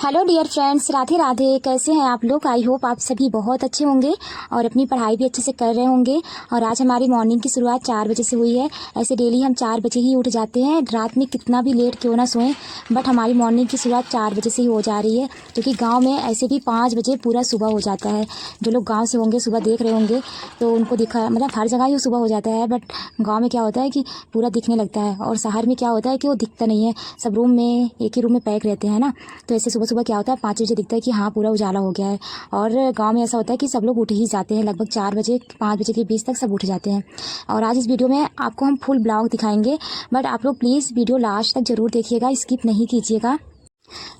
Hello dear friends, Radhe Radhe. कैसे हैं आप लोग? आई होप आप सभी बहुत अच्छे होंगे और अपनी पढ़ाई भी अच्छे से कर रहे होंगे। और आज हमारी मॉर्निंग की शुरुआत 4 बजे से हुई है। ऐसे डेली हम 4 बजे ही उठ जाते हैं, रात में कितना भी लेट क्यों ना सोएं, बट हमारी मॉर्निंग की शुरुआत 4 बजे से ही हो जा रही है। क्योंकि गाँव में ऐसे भी 5 बजे पूरा सुबह हो जाता है। जो लोग गाँव से होंगे, सुबह देख रहे होंगे, तो उनको दिखा मतलब हर जगह ही सुबह हो जाता है, बट गाँव में क्या होता है कि पूरा दिखने लगता है। और शहर में क्या होता है कि वो दिखता नहीं है, सब रूम में एक ही रूम में पैक रहते हैं ना। तो ऐसे सुबह सुबह क्या होता है, 5 बजे दिखता है कि हाँ पूरा उजाला हो गया है। और गांव में ऐसा होता है कि सब लोग उठ ही जाते हैं, लगभग 4 बजे 5 बजे के बीच तक सब उठ जाते हैं। और आज इस वीडियो में आपको हम फुल ब्लॉग दिखाएंगे, बट आप लोग प्लीज़ वीडियो लास्ट तक ज़रूर देखिएगा, स्किप नहीं कीजिएगा।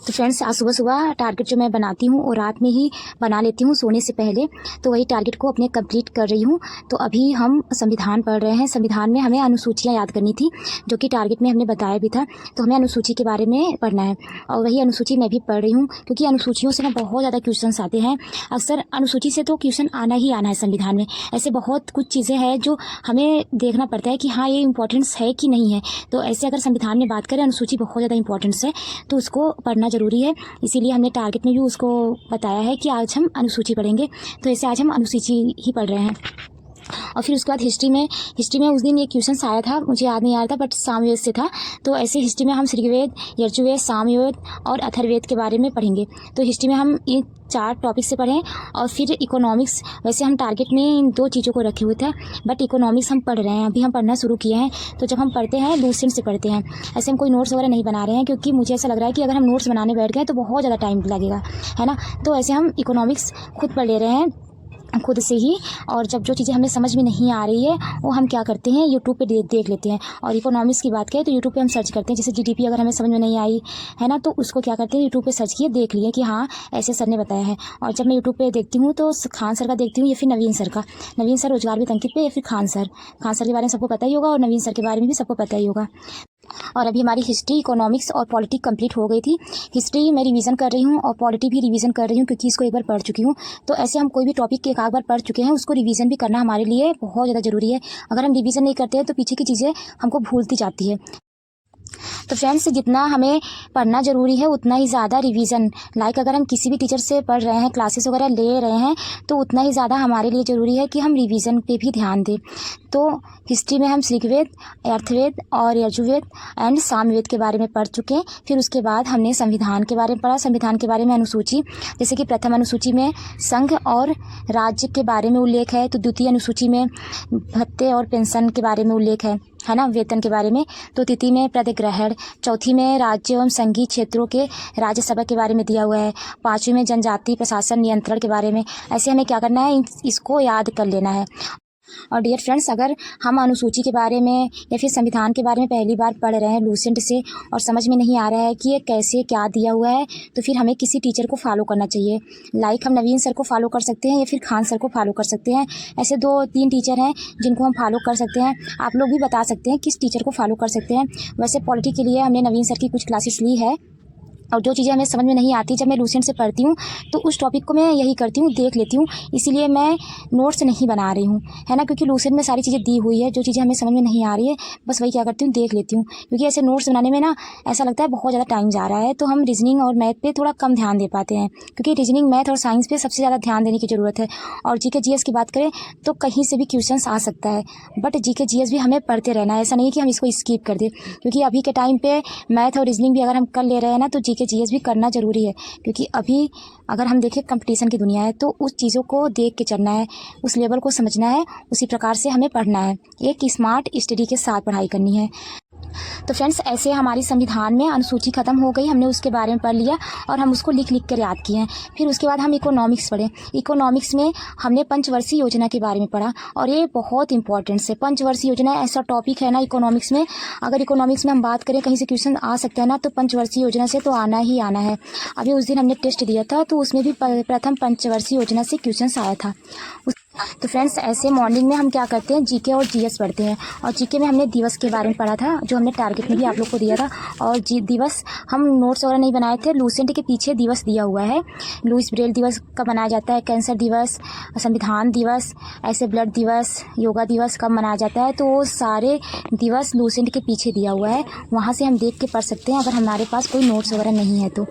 तो फ्रेंड्स, आज सुबह सुबह टारगेट जो मैं बनाती हूँ और रात में ही बना लेती हूँ सोने से पहले, तो वही टारगेट को अपने कंप्लीट कर रही हूँ। तो अभी हम संविधान पढ़ रहे हैं। संविधान में हमें अनुसूचियाँ याद करनी थी, जो कि टारगेट में हमने बताया भी था। तो हमें अनुसूची के बारे में पढ़ना है और वही अनुसूची मैं भी पढ़ रही हूँ, क्योंकि अनुसूचियों से ना बहुत ज़्यादा क्वेश्चन आते हैं। अक्सर अनुसूची से तो क्वेश्चन आना ही आना है। संविधान में ऐसे बहुत कुछ चीज़ें हैं जो हमें देखना पड़ता है कि हाँ ये इंपॉर्टेंस है कि नहीं है। तो ऐसे अगर संविधान में बात करें, अनुसूची बहुत ज़्यादा इंपॉर्टेंस है, तो उसको पढ़ना ज़रूरी है। इसीलिए हमने टारगेट में भी उसको बताया है कि आज हम अनुसूची पढ़ेंगे। तो ऐसे आज हम अनुसूची ही पढ़ रहे हैं। और फिर उसके बाद हिस्ट्री में उस दिन ये क्वेश्चन आया था, मुझे याद नहीं आ रहा था, बट सामवेद से था। तो ऐसे हिस्ट्री में हम ऋग्वेद, यजुर्वेद, सामवेद और अथर्ववेद के बारे में पढ़ेंगे। तो हिस्ट्री में हम ये 4 टॉपिक से पढ़ें। और फिर इकोनॉमिक्स, वैसे हम टारगेट में इन 2 चीज़ों को रखे हुए थे, बट इकोनॉमिक्स हम पढ़ रहे हैं, अभी हम पढ़ना शुरू किए हैं। तो जब हम पढ़ते हैं लूसेंट से पढ़ते हैं, ऐसे हम कोई नोट्स वगैरह नहीं बना रहे हैं, क्योंकि मुझे ऐसा लग रहा है कि अगर हम नोट्स बनाने बैठ गए तो बहुत ज़्यादा टाइम लगेगा, है ना। तो ऐसे हम इकोनॉमिक्स खुद पढ़ ले रहे हैं खुद से ही। और जब जो चीज़ें हमें समझ में नहीं आ रही है वो हम क्या करते हैं, यूट्यूब पे देख लेते हैं। और इकोनॉमिक्स की बात करें तो यूट्यूब पे हम सर्च करते हैं, जैसे जीडीपी अगर हमें समझ में नहीं आई है ना, तो उसको क्या करते हैं, यूट्यूब पे सर्च किए, देख लिए कि हाँ ऐसे सर ने बताया है। और जब मैं यूट्यूब पे देखती हूँ तो खान सर का देखती हूँ या फिर नवीन सर का। नवीन सर रोजगार विद अंकित पे, या फिर खान सर के बारे में सबको पता ही होगा, और नवीन सर के बारे में भी सबको पता ही होगा। और अभी हमारी हिस्ट्री, इकोनॉमिक्स और पॉलिटी कंप्लीट हो गई थी। हिस्ट्री मैं रिवीजन कर रही हूँ और पॉलिटी भी रिवीजन कर रही हूँ, क्योंकि इसको एक बार पढ़ चुकी हूँ। तो ऐसे हम कोई भी टॉपिक एक आध बार पढ़ चुके हैं, उसको रिवीजन भी करना हमारे लिए बहुत ज़्यादा ज़रूरी है। अगर हम रिवीजन नहीं करते हैं तो पीछे की चीज़ें हमको भूलती जाती है। तो फ्रेंड्स, जितना हमें पढ़ना ज़रूरी है उतना ही ज़्यादा रिवीजन, लाइक अगर हम किसी भी टीचर से पढ़ रहे हैं, क्लासेस वगैरह ले रहे हैं, तो उतना ही ज़्यादा हमारे लिए ज़रूरी है कि हम रिवीजन पे भी ध्यान दें। तो हिस्ट्री में हम ऋग्वेद, अथर्ववेद और यजुर्वेद एंड सामवेद के बारे में पढ़ चुके हैं। फिर उसके बाद हमने संविधान के बारे में पढ़ा। संविधान के बारे में अनुसूची, जैसे कि प्रथम अनुसूची में संघ और राज्य के बारे में उल्लेख है, तो द्वितीय अनुसूची में भत्ते और पेंशन के बारे में उल्लेख है ना, वेतन के बारे में। तो तृतीय में प्रतिग्रहण, चौथी में राज्य एवं संघीय क्षेत्रों के राज्यसभा के बारे में दिया हुआ है, 5वीं में जनजाति प्रशासन नियंत्रण के बारे में। ऐसे हमें क्या करना है, इसको याद कर लेना है। और डियर फ्रेंड्स, अगर हम अनुसूची के बारे में या फिर संविधान के बारे में पहली बार पढ़ रहे हैं लूसेंट से और समझ में नहीं आ रहा है कि ये कैसे क्या दिया हुआ है, तो फिर हमें किसी टीचर को फॉलो करना चाहिए। लाइक हम नवीन सर को फॉलो कर सकते हैं या फिर खान सर को फॉलो कर सकते हैं। ऐसे 2-3 टीचर हैं जिनको हम फॉलो कर सकते हैं। आप लोग भी बता सकते हैं किस टीचर को फॉलो कर सकते हैं। वैसे पॉलिटी के लिए हमने नवीन सर की कुछ क्लासेस ली है, और जो चीज़ें हमें समझ में नहीं आती, जब मैं लूसेंट से पढ़ती हूँ तो उस टॉपिक को मैं यही करती हूँ, देख लेती हूँ। इसीलिए मैं नोट्स नहीं बना रही हूँ, है ना, क्योंकि लूसेंट में सारी चीज़ें दी हुई है। जो चीज़ें हमें समझ में नहीं आ रही है बस वही क्या करती हूँ, देख लेती हूँ। क्योंकि ऐसे नोट्स बनाने में ना ऐसा लगता है बहुत ज़्यादा टाइम जा रहा है, तो हम रीजनिंग और मैथ पे थोड़ा कम ध्यान दे पाते हैं, क्योंकि रीजनिंग, मैथ और साइंस पे सबसे ज़्यादा ध्यान देने की ज़रूरत है। और जीके जीएस की बात करें तो कहीं से भी क्वेश्चन आ सकता है, बट जीके जीएस भी हमें पढ़ते रहना है। ऐसा नहीं कि हम इसको स्किप कर दें, क्योंकि अभी के टाइम पे मैथ और रीजनिंग भी अगर हम कर ले रहे हैं ना, तो जीके जीएस भी करना ज़रूरी है। क्योंकि अभी अगर हम देखें कंपटीशन की दुनिया है, तो उस चीज़ों को देख के चलना है, उस लेवल को समझना है, उसी प्रकार से हमें पढ़ना है। एक स्मार्ट स्टडी के साथ पढ़ाई करनी है। तो फ्रेंड्स, ऐसे हमारी संविधान में अनुसूची खत्म हो गई, हमने उसके बारे में पढ़ लिया और हम उसको लिख कर याद किए हैं। फिर उसके बाद हम इकोनॉमिक्स पढ़े। इकोनॉमिक्स में हमने पंचवर्षीय योजना के बारे में पढ़ा, और ये बहुत इंपॉर्टेंट है। पंचवर्षीय योजना ऐसा टॉपिक है ना इकोनॉमिक्स में, अगर इकोनॉमिक्स में हम बात करें, कहीं से क्वेश्चन आ सकता है ना, तो पंचवर्षीय योजना से तो आना ही आना है। अभी उस दिन हमने टेस्ट दिया था, तो उसमें भी प्रथम पंचवर्षीय योजना से क्वेश्चन आया था। तो फ्रेंड्स, ऐसे मॉर्निंग में हम क्या करते हैं, जीके और जीएस पढ़ते हैं। और जीके में हमने दिवस के बारे में पढ़ा था, जो हमने टारगेट में भी आप लोग को दिया था। और दिवस हम नोट्स वगैरह नहीं बनाए थे, लूसेंट के पीछे दिवस दिया हुआ है। लुईस ब्रेल दिवस कब मनाया जाता है, कैंसर दिवस, संविधान दिवस, ऐसे ब्लड दिवस, योगा दिवस कब मनाया जाता है, तो वो सारे दिवस लूसेंट के पीछे दिया हुआ है। वहाँ से हम देख के पढ़ सकते हैं, अगर हमारे पास कोई नोट्स वगैरह नहीं है तो।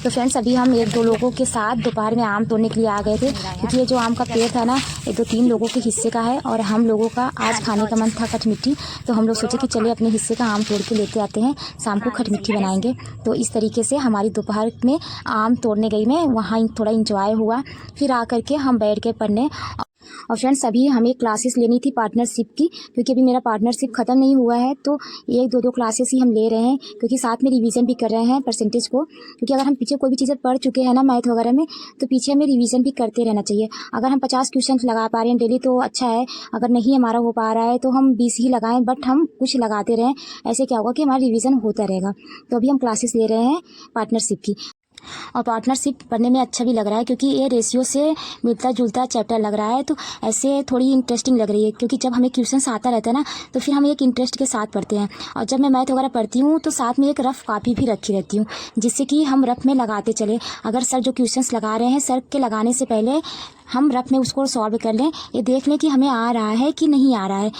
तो फ्रेंड्स अभी हम 1-2 लोगों के साथ दोपहर में आम तोड़ने के लिए आ गए थे, क्योंकि ये जो आम का पेड़ था ना, ये 2-3 लोगों के हिस्से का है और हम लोगों का आज खाने का मन था खटमिट्ठी। तो हम लोग सोचे कि चलिए अपने हिस्से का आम तोड़ के लेते आते हैं, शाम को खटमिट्ठी बनाएंगे। तो इस तरीके से हमारी दोपहर में आम तोड़ने गई मैं, वहाँ थोड़ा इंजॉय हुआ। फिर आकर के हम बैठ गए पढ़ने। और फ्रेंड्स अभी हमें क्लासेस लेनी थी पार्टनरशिप की, क्योंकि अभी मेरा पार्टनरशिप ख़त्म नहीं हुआ है, तो 1-2 क्लासेस ही हम ले रहे हैं, क्योंकि साथ में रिवीजन भी कर रहे हैं परसेंटेज को। क्योंकि अगर हम पीछे कोई भी चीज़ें पढ़ चुके हैं ना मैथ वगैरह में, तो पीछे हमें रिवीजन भी करते रहना चाहिए। अगर हम 50 क्वेश्चन लगा पा रहे हैं डेली तो अच्छा है, अगर नहीं हमारा हो पा रहा है तो हम 20 ही लगाएं, बट हम कुछ लगाते रहें। ऐसे क्या होगा कि हमारा रिवीजन होता रहेगा। तो अभी हम क्लासेस ले रहे हैं पार्टनरशिप की, और पार्टनरशिप पढ़ने में अच्छा भी लग रहा है, क्योंकि ये रेशियो से मिलता जुलता चैप्टर लग रहा है, तो ऐसे थोड़ी इंटरेस्टिंग लग रही है। क्योंकि जब हमें क्वेश्चंस आता रहता है ना, तो फिर हम एक इंटरेस्ट के साथ पढ़ते हैं। और जब मैं मैथ वगैरह पढ़ती हूँ तो साथ में एक रफ़ कॉपी भी रखी रहती हूँ, जिससे कि हम रफ़ में लगाते चले। अगर सर जो क्वेश्चंस लगा रहे हैं, सर के लगाने से पहले हम रफ़ में उसको सॉल्व कर लें, ये देख लें कि हमें आ रहा है कि नहीं आ रहा है।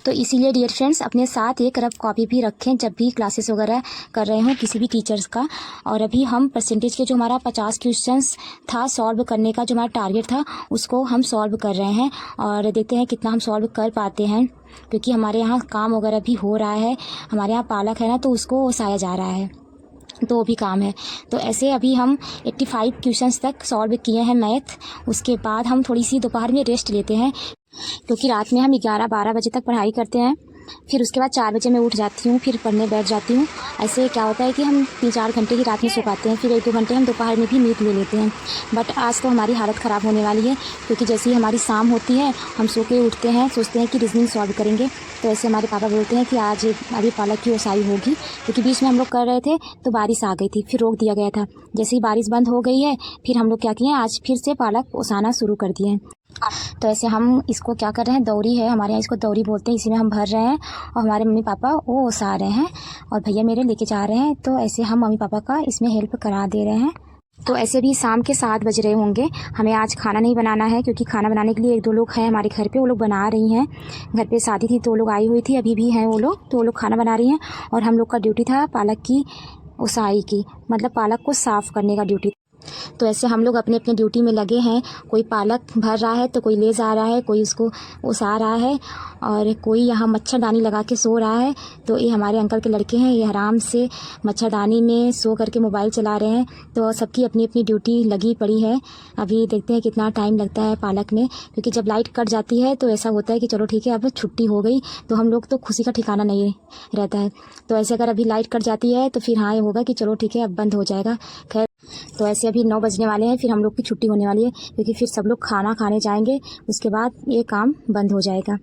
तो इसीलिए डियर फ्रेंड्स अपने साथ एक रफ़ कॉपी भी रखें जब भी क्लासेस वगैरह कर रहे हों किसी भी टीचर्स का। और अभी हम परसेंटेज के जो हमारा 50 क्वेश्चंस था सॉल्व करने का, जो हमारा टारगेट था, उसको हम सॉल्व कर रहे हैं और देखते हैं कितना हम सॉल्व कर पाते हैं। क्योंकि हमारे यहाँ काम वगैरह भी हो रहा है, हमारे यहाँ पालक है ना, तो उसको ओसाया जा रहा है, तो वो भी काम है। तो ऐसे अभी हम 85 क्वेश्चंस तक सॉल्व किए हैं मैथ। उसके बाद हम थोड़ी सी दोपहर में रेस्ट लेते हैं, क्योंकि रात में हम 11-12 बजे तक पढ़ाई करते हैं। फिर उसके बाद 4 बजे मैं उठ जाती हूँ, फिर पढ़ने बैठ जाती हूँ। ऐसे क्या होता है कि हम 3-4 घंटे ही रात में सो पाते हैं, फिर 1-2 घंटे हम दोपहर में भी नींद ले लेते हैं। बट आज तो हमारी हालत ख़राब होने वाली है, क्योंकि जैसे ही हमारी शाम होती है हम सो के उठते हैं, सोचते हैं कि रीजनिंग सॉल्व करेंगे। तो ऐसे हमारे पापा बोलते हैं कि आज अभी पालक की ओसाई होगी, क्योंकि बीच में हम लोग कर रहे थे तो बारिश आ गई थी, फिर रोक दिया गया था। जैसे ही बारिश बंद हो गई है, फिर हम लोग क्या किए, आज फिर से पालक ओसाना शुरू कर दिए हैं। तो ऐसे हम इसको क्या कर रहे हैं, दौरी है हमारे यहाँ, इसको दौरी बोलते हैं, इसी में हम भर रहे हैं। और हमारे मम्मी पापा वो ओसा रहे हैं और भैया मेरे लेके जा रहे हैं। तो ऐसे हम मम्मी पापा का इसमें हेल्प करा दे रहे हैं। तो ऐसे भी शाम के 7 बज रहे होंगे। हमें आज खाना नहीं बनाना है, क्योंकि खाना बनाने के लिए 1-2 लोग हैं हमारे घर पे, वो लोग बना रही हैं। घर पे शादी थी तो वो लोग आई हुई थी, अभी भी हैं वो लोग, तो वो लोग खाना बना रही हैं। और हम लोग का ड्यूटी था पालक की ओसाई की, मतलब पालक को साफ़ करने का ड्यूटी। तो ऐसे हम लोग अपने अपने ड्यूटी में लगे हैं। कोई पालक भर रहा है तो कोई ले जा रहा है, कोई उसको ओसा रहा है, और कोई यहाँ मच्छरदानी लगा के सो रहा है। तो ये हमारे अंकल के लड़के हैं, ये आराम से मच्छरदानी में सो करके मोबाइल चला रहे हैं। तो सबकी अपनी अपनी ड्यूटी लगी पड़ी है। अभी देखते हैं कितना टाइम लगता है पालक में, क्योंकि जब लाइट कट जाती है तो ऐसा होता है कि चलो ठीक है अब छुट्टी हो गई, तो हम लोग तो खुशी का ठिकाना नहीं रहता है। तो ऐसे अगर अभी लाइट कट जाती है तो फिर हाँ ये होगा कि चलो ठीक है अब बंद हो जाएगा। खैर तो ऐसे अभी 9 बजने वाले हैं, फिर हम लोग की छुट्टी होने वाली है, क्योंकि फिर सब लोग खाना खाने जाएंगे, उसके बाद ये काम बंद हो जाएगा।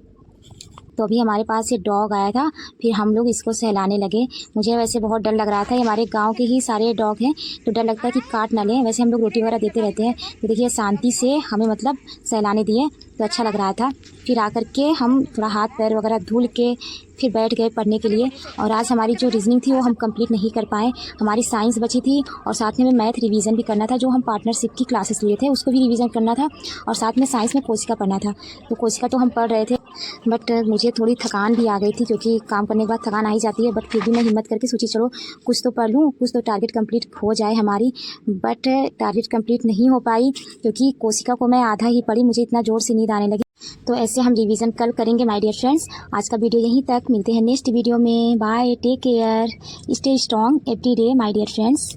तो अभी हमारे पास ये डॉग आया था, फिर हम लोग इसको सहलाने लगे। मुझे वैसे बहुत डर लग रहा था, ये हमारे गांव के ही सारे डॉग हैं, तो डर लगता है कि काट ना लें। वैसे हम लोग रोटी वगैरह देते रहते हैं, तो देखिए शांति से हमें मतलब सहलाने दिए, तो अच्छा लग रहा था। फिर आकर के हम थोड़ा हाथ पैर वगैरह धुल के फिर बैठ गए पढ़ने के लिए। और आज हमारी जो रीजनिंग थी वो हम कंप्लीट नहीं कर पाए, हमारी साइंस बची थी, और साथ में हमें मैथ रिवीजन भी करना था। जो हम पार्टनरशिप की क्लासेस लिए थे उसको भी रिवीजन करना था, और साथ में साइंस में कोशिका पढ़ना था। तो कोशिका तो हम पढ़ रहे थे, बट मुझे थोड़ी थकान भी आ गई थी, क्योंकि काम करने के बाद थकान आ ही जाती है। बट फिर भी मैं हिम्मत करके सोची चलो कुछ तो पढ़ लूँ, कुछ तो टारगेट कंप्लीट हो जाए हमारी। बट टारगेट कंप्लीट नहीं हो पाई, क्योंकि कोशिका को मैं आधा ही पढ़ी, मुझे इतना ज़ोर से नींद आने लगी। तो ऐसे हम रिवीजन कल करेंगे माय डियर फ्रेंड्स। आज का वीडियो यहीं तक, मिलते हैं नेक्स्ट वीडियो में। Bye, take care, stay strong every day my dear friends.